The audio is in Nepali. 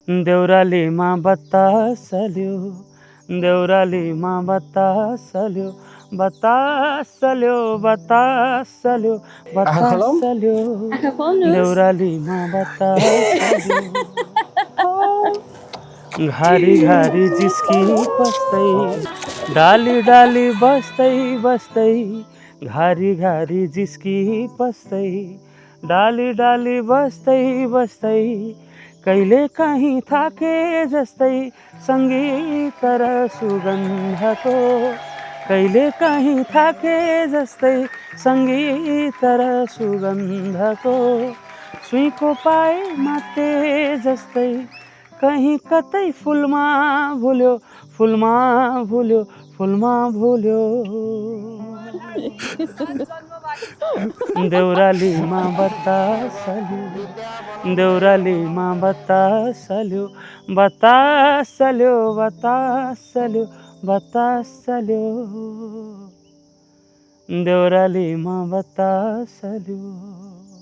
देउरालीमा बतासल्यो, देउरालीमा बतासल्यो, बतासल्यो, बतासल्यो, आँखा खोलौँ। बतासल्यो, आँखा खोल्नुहोस्। देउरालीमा बतासल्यो। घारी घारी जिस्की बस्दै, डाली डाली बस्दै बस्दै, घारी घारी जिस्की बस्दै, डाली डाली बस्दै बस्दै, कहिले काहीँ थाके जस्तै सङ्गीत र सुगन्धको, कहिले काहीँ थाके जस्तै सङ्गीत र सुगन्धको, सुइँको पाए माते जस्तै कहीँ कतै फुलमा भुल्यो, फुलमा भुल्यो, फुलमा भुल्यो। देउरालीमा बतासल्यो, देउरालीमा बतासल्यो, बतासल्यो, बतासल्यो, बतासल्यो, देउरालीमा बतासल्यो।